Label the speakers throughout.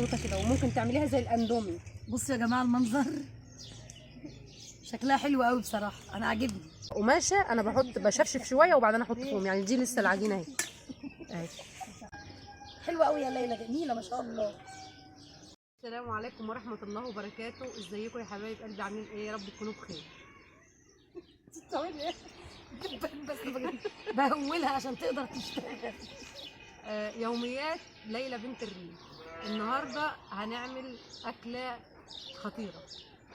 Speaker 1: مخروطه كده، وممكن تعمليها زي الاندومي.
Speaker 2: بصوا يا جماعه المنظر شكلها حلو قوي بصراحه، انا عاجبني.
Speaker 1: قماشه انا بشفشف شويه وبعدين احط فيهم، يعني دي لسه العجينه اهي. اهي
Speaker 2: حلوه قوي يا ليلى، جميله ما شاء الله.
Speaker 1: السلام عليكم ورحمه الله وبركاته. ازيكم يا حبايب قلبي؟ عاملين ايه؟ يا رب تكونوا بخير.
Speaker 2: بس بهولها عشان تقدر تشتغل.
Speaker 1: يوميات ليلى بنت الريف. النهارده هنعمل اكله خطيره.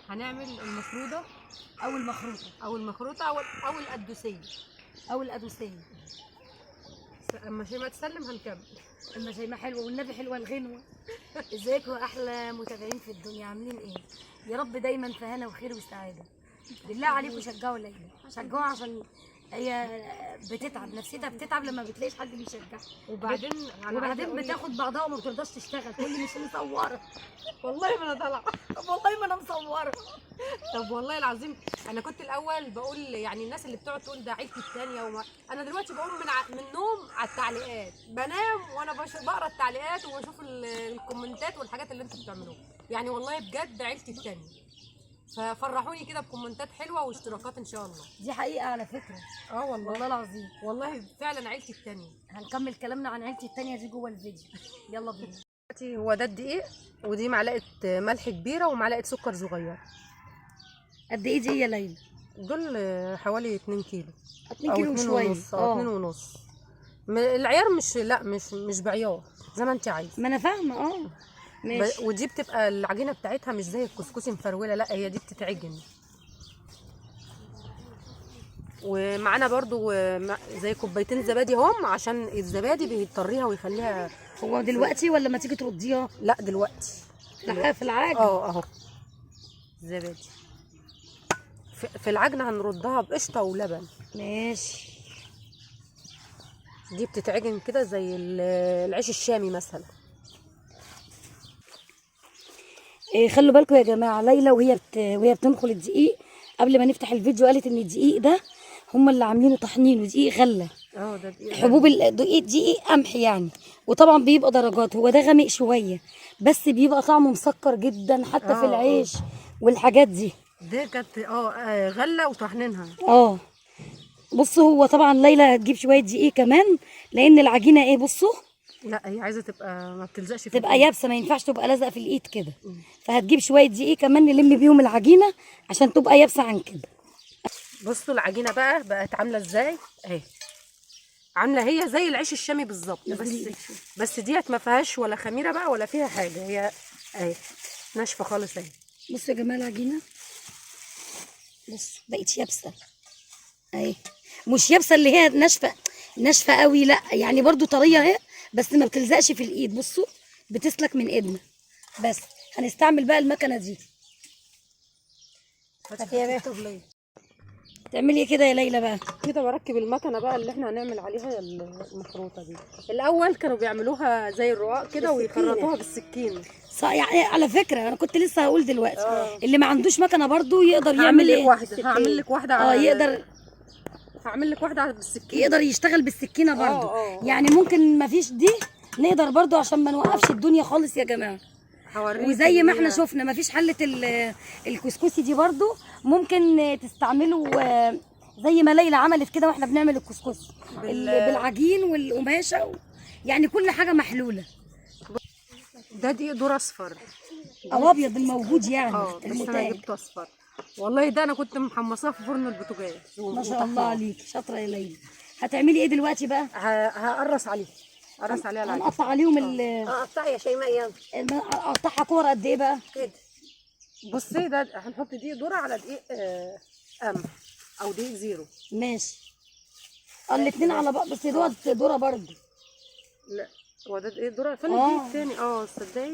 Speaker 1: هنعمل المفروده
Speaker 2: او المخروطه
Speaker 1: او المخروطه او القدوسيه
Speaker 2: او القدوسيه.
Speaker 1: اما شيماء تسلم هنكمل.
Speaker 2: اما شيماء حلوه والنبي حلوه الغنوه. ازيكم احلى متابعين في الدنيا، عاملين ايه؟ يا رب دايما في هنا وخير وسعاده. بالله عليكم شجعوا ليلى، شجعوها عشان هي بتتعب، نفسيتها بتتعب لما بتلاقيش حد بيشجعها. وبعدين بتاخد بعضها وما بترضاش تشتغل، تقول لي مش مصوره.
Speaker 1: والله ما انا طالعه.
Speaker 2: والله ما انا مصوره.
Speaker 1: طب والله العظيم انا كنت الاول بقول يعني الناس اللي بتقعد تقول ده عيلتي الثانيه انا دلوقتي بقوم من النوم على التعليقات، بنام وانا بقرا التعليقات وبشوف الكومنتات والحاجات اللي انتوا بتعملوها. يعني والله بجد عيلتي الثانيه، ففرحوني كده بكومنتات حلوه واشتراكات ان شاء الله.
Speaker 2: دي حقيقه على فكره. والله العظيم،
Speaker 1: والله فعلا عيلتي الثانيه.
Speaker 2: هنكمل كلامنا عن عيلتي الثانيه دي جوه الفيديو، يلا بينا.
Speaker 1: دلوقتي هو ده الدقيق، ودي معلقه ملح كبيره ومعلقه سكر صغير.
Speaker 2: قد ايه دي يا ليلى؟
Speaker 1: دول حوالي 2 كيلو.
Speaker 2: 2 كيلو وشويه.
Speaker 1: 2 ونص. العيار مش بعيار زي ما انت عايزه.
Speaker 2: ما انا فاهمه. ماشي.
Speaker 1: ودي بتبقى العجينه بتاعتها مش زي الكسكسي مفروله، لا هي دي بتتعجن. ومعانا برضو زي كوبايتين زبادي هم، عشان الزبادي بيطريها ويخليها.
Speaker 2: هو دلوقتي ولا ما تيجي ترديها؟
Speaker 1: لا دلوقتي.
Speaker 2: في العجن.
Speaker 1: اهو زبادي في العجنه هنردها بقشطه ولبن.
Speaker 2: ماشي.
Speaker 1: دي بتتعجن كده زي العيش الشامي مثلا.
Speaker 2: خلوا بالكم يا جماعه، ليلى وهي بتنخل الدقيق قبل ما نفتح الفيديو قالت ان الدقيق ده هم اللي عاملينه طحنين، ودقيق غله.
Speaker 1: ده دقيق
Speaker 2: حبوب دقيق قمح يعني. وطبعا بيبقى درجات، هو ده غامق شويه بس بيبقى طعمه مسكر جدا حتى في العيش والحاجات دي.
Speaker 1: دي كانت غله وطحنينها.
Speaker 2: بصوا هو طبعا ليلى هتجيب شويه دقيق كمان لان العجينه ايه، بصوا
Speaker 1: لا هي عايزه تبقى ما بتلزقش،
Speaker 2: تبقى يابسه، ما ينفعش تبقى لازقه في الايد كده. فهتجيب شويه دقيق كمان نلم بيهم العجينه عشان تبقى يابسه عن كده.
Speaker 1: بصوا العجينه بقت عامله ازاي اهي، عامله هي زي العيش الشامي بالظبط. بس ديت ما فيهاش ولا خميره بقى ولا فيها حاجه، هي اهي ناشفه خالص اهي.
Speaker 2: بصوا يا جماعه العجينه، بص بقت يابسه اهي، مش يابسه اللي هي ناشفه قوي، لا يعني برضو طريه اهي بس ما بتلزقش في الايد. بصوا بتسلك من ايدنا. بس هنستعمل بقى المكنه دي. تعملي ايه كده يا ليلى بقى؟
Speaker 1: كده بركب المكنه بقى اللي احنا هنعمل عليها المخروطه دي. الاول كانوا بيعملوها زي الرقاق كده ويخرطوها بالسكين.
Speaker 2: يعني على فكره انا كنت لسه هقول دلوقتي اللي ما عندوش مكنه برضو يقدر يعمل ايه؟
Speaker 1: هعمل لك واحده
Speaker 2: يقدر.
Speaker 1: هعمل لك واحده بالسكين،
Speaker 2: يقدر يشتغل بالسكينه برضو. يعني ممكن ما فيش دي نقدر برضو عشان ما نوقفش الدنيا خالص يا جماعه. وزي ما احنا شفنا مفيش حله الكسكسي دي برضو ممكن تستعملوا زي ما ليلى عملت كده واحنا بنعمل الكسكسي بالعجين والقماشه يعني كل حاجه محلوله.
Speaker 1: ده دقيق ذره اصفر
Speaker 2: او ابيض الموجود يعني
Speaker 1: بس انا جبته اصفر. والله ده انا كنت محمصاه في فرن البوتاجاز.
Speaker 2: ما شاء الله عليك، شاطره يا ليلى. هتعملي ايه دلوقتي بقى؟
Speaker 1: هقرص عليه العجين.
Speaker 2: هنقطع عليهم
Speaker 1: قطعي يا شيماء يلا.
Speaker 2: اقطعها كور قد ايه بقى؟
Speaker 1: كده. بصي ده هنحط دقيق ذره على دقيق قمح او دقيق زيرو.
Speaker 2: ماشي. الاثنين على بعض بس دوت ذره برضه.
Speaker 1: لا هو ده دقيق ذره فين الدقيق الثاني؟ تصدقي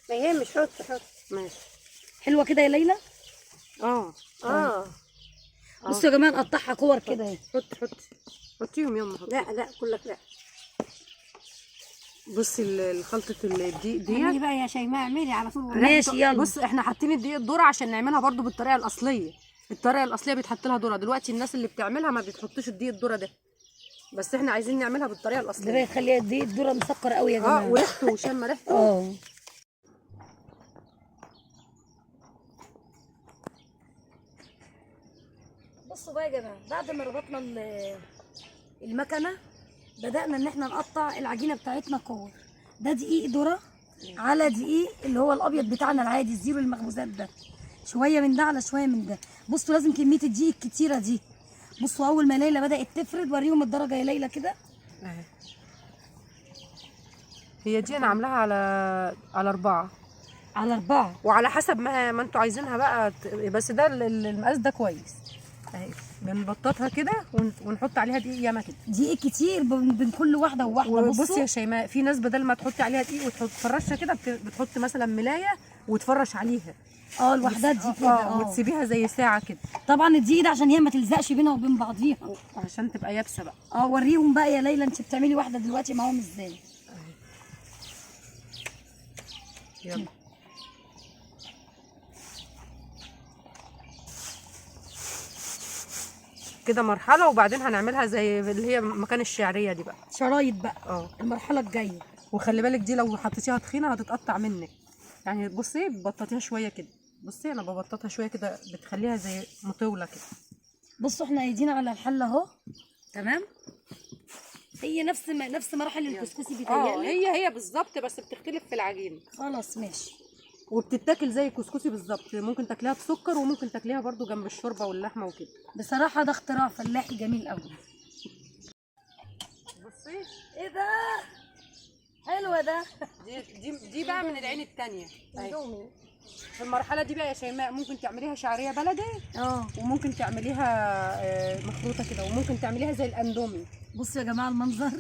Speaker 1: ما يهمش، حط ماشي.
Speaker 2: حلوه كده يا ليلى؟ بصوا يا جماعه نقطعها كور كده اهي.
Speaker 1: حطيهم يلا. لا كلك لا. بصي الخلطه الدقيق دي
Speaker 2: اعملي بقى يا شيماء، اعملي على طول. ماشي يلا.
Speaker 1: بص احنا حاطين الدقيق الذره عشان نعملها برضو بالطريقه الاصليه. الطريقه الاصليه بيتحط لها ذره، دلوقتي الناس اللي بتعملها ما بتحطش الدقيق الذره ده، بس احنا عايزين نعملها بالطريقه الاصليه.
Speaker 2: ده بيخليها الدقيق الذره مسكر قوي يا جماعه.
Speaker 1: وريحته وشم ريحته.
Speaker 2: بصوا بقى يا جماعه، بعد ما ربطنا المكنه بدانا ان احنا نقطع العجينه بتاعتنا كور. ده دقيق ذره على دقيق اللي هو الابيض بتاعنا العادي الزيرو المخبوزات ده، شويه من ده على شويه من ده. بصوا لازم كميه الدقيق الكتيره دي. بصوا اول ما ليلى بدات تفرد، وريهم الدرجه يا ليلى كده
Speaker 1: اهي. هي دي انا عاملاها على 4
Speaker 2: على 4
Speaker 1: وعلى حسب ما انتوا عايزينها بقى بس ده المقاس ده كويس اهي. بنبططها كده ونحط عليها دقيق ياما كده،
Speaker 2: دقيق كتير بين كل واحده وواحده.
Speaker 1: بصي يا شيماء، في ناس بدل ما تحطي عليها دقيق وتفرشها كده بتحط مثلا ملايه وتفرش عليها
Speaker 2: الوحدات دي كده
Speaker 1: وتسيبيها زي ساعه كده.
Speaker 2: طبعا الدقيق ده عشان هي ما تلزقش بينها وبين بعضيها،
Speaker 1: عشان تبقى يابسه بقى.
Speaker 2: وريهم بقى يا ليلى انت بتعملي واحده دلوقتي معاهم ازاي.
Speaker 1: يلا كده مرحله، وبعدين هنعملها زي اللي هي مكان الشعريه دي بقى،
Speaker 2: شرايط بقى. المرحله الجايه.
Speaker 1: وخلي بالك دي لو حطيتيها تخينه هتتقطع منك، يعني بصي بططيها شويه كده. بصي انا ببططها شويه كده بتخليها زي مطوله كده.
Speaker 2: بصوا احنا ايدينا على الحله اهو، تمام. هي نفس مراحل الكسكسي بتاعي.
Speaker 1: هي بالظبط، بس بتختلف في العجين.
Speaker 2: خلاص ماشي.
Speaker 1: وبتتاكل زي الكسكسي بالظبط، ممكن تاكليها بسكر وممكن تاكليها برضو جنب الشوربه واللحمه وكده.
Speaker 2: بصراحه ده اختراع فلاحي جميل قوي.
Speaker 1: بصي
Speaker 2: ايه ده حلوه ده.
Speaker 1: دي بقى من العين التانية. في المرحله دي بقى يا شيماء ممكن تعمليها شعريه بلدي وممكن تعمليها مخروطه كده، وممكن تعمليها زي الاندومي.
Speaker 2: بصوا يا جماعه المنظر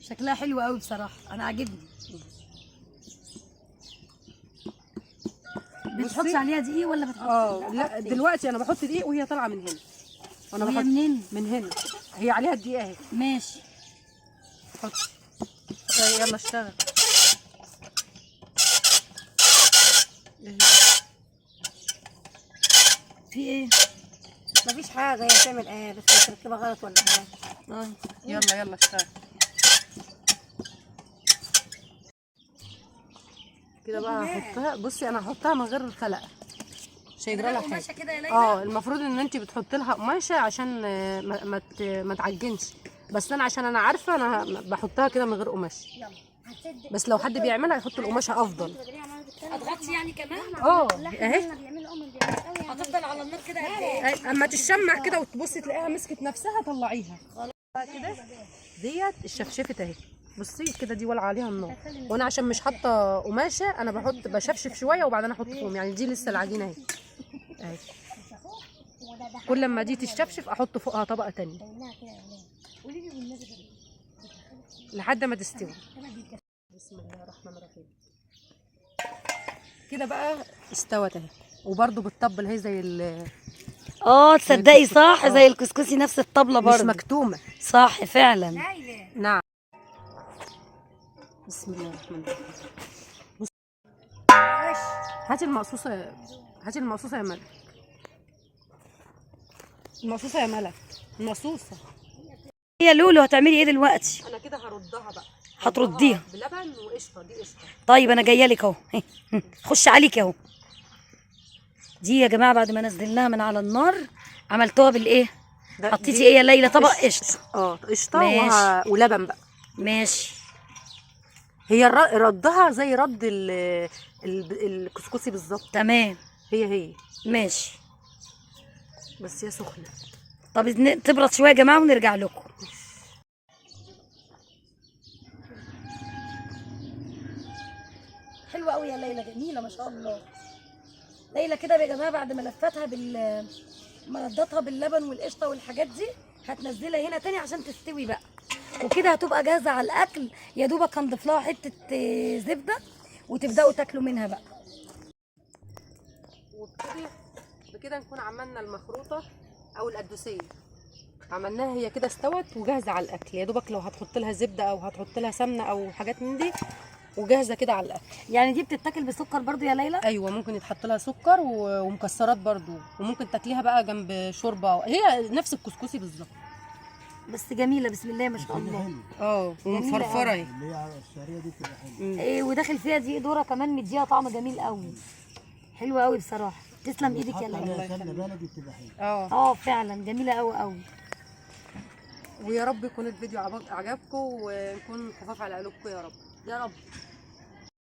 Speaker 2: شكلها حلو قوي بصراحه، انا عاجبني. بتحطي عليها دقيق ولا بتحطي؟
Speaker 1: لا دلوقتي انا بحط دقيق وهي طالعه من هنا.
Speaker 2: انا بحط منين؟
Speaker 1: من هنا، هي عليها الدقيق اهي.
Speaker 2: ماشي
Speaker 1: حط. يلا اشتغل.
Speaker 2: في ايه؟
Speaker 3: مفيش حاجه، هي بتعمل ايه بس تركبها غلط ولا حاجه.
Speaker 1: يلا اشتغل كده بقى. هحطها، بصي انا هحطها من غير خلقه، مش هيجرى لها حاجه
Speaker 2: كده يا ليلى.
Speaker 1: المفروض ان انت بتحطي لها قماشه عشان ما تعجنش، بس انا عشان انا عارفه انا بحطها كده من غير قماش. بس لو حد بيعملها يحط القماشه افضل.
Speaker 2: اضغطي يعني كمان.
Speaker 1: اهي
Speaker 2: هتفضل على النار كده قد ايه؟
Speaker 1: اما تشمع كده وتبصي تلاقيها مسكت نفسها طلعيها كده. ديت الشفشفه اهي. بصي كده دي ولع عليها النار، وانا عشان مش حاطه قماشه انا بشفشف شويه وبعدين احط فوم، يعني دي لسه العجينه اهي. كل ما دي تشفشف احط فوقها طبقه تانية لحد ما تستوي. بسم الله الرحمن الرحيم. كده بقى استوت اهي، وبرده بتطبل اهي زي
Speaker 2: تصدقي صح، زي الكسكسي نفس الطبله برضه،
Speaker 1: مش مكتومه.
Speaker 2: صح فعلا.
Speaker 1: نعم. بسم الله الرحمن الرحيم. هاتي المقصوصه يا ملك. المقصوصه
Speaker 2: هي لولو هتعملي ايه دلوقتي؟
Speaker 1: انا كده هردها بقى.
Speaker 2: هترديها
Speaker 1: بلبن وقشطه. دي قشطه.
Speaker 2: طيب انا جايه لك اهو. خش عليك اهو. دي يا جماعه بعد ما نزلناها من على النار عملتوها بالايه؟ حطيتي ايه يا ليلى؟ طبق قشطه.
Speaker 1: قشطه ولبن بقى.
Speaker 2: ماشي.
Speaker 1: هي ردها زي رد الكسكسي بالظبط.
Speaker 2: تمام.
Speaker 1: هي
Speaker 2: ماشي.
Speaker 1: بس هي سخنه.
Speaker 2: طب تبرد شويه يا جماعه ونرجع لكم. حلوه قوي يا ليلى، جميله ما شاء الله. ليلى كده يا جماعه بعد ما لفتها ردتها باللبن والقشطه والحاجات دي هتنزلها هنا تاني عشان تستوي بقى، وكده هتبقى جاهزه على الاكل. يا دوبك هنضيف لها حته زبده وتبداوا تاكلوا منها بقى.
Speaker 1: وبكده نكون عملنا المخروطه او القدوسيه، عملناها هي كده استوت وجاهزه على الاكل. يا دوبك لو هتحط لها زبده او هتحط لها سمنه او حاجات من دي وجاهزه كده على الاكل.
Speaker 2: يعني دي بتتاكل بسكر برضو يا ليلى؟
Speaker 1: ايوه ممكن يتحط لها سكر ومكسرات برضو، وممكن تاكليها بقى جنب شوربه. هي نفس الكسكسي بالظبط،
Speaker 2: بس جميله بسم الله ما شاء الله.
Speaker 1: ومفرفره اهي.
Speaker 3: اللي هي الشعريه دي بتبقى حلوه.
Speaker 2: وداخل فيها دي ذره كمان مديها طعم جميل قوي، حلوه قوي بصراحه. تسلم ايدك يا
Speaker 4: حط
Speaker 2: ليلى.
Speaker 4: عليها سمنه بلدي بتبقى حلوه.
Speaker 2: اه فعلا جميله قوي قوي.
Speaker 1: ويا رب يكون الفيديو عجبكم ونكون خفاف على قلوبكم يا رب.
Speaker 2: يا رب.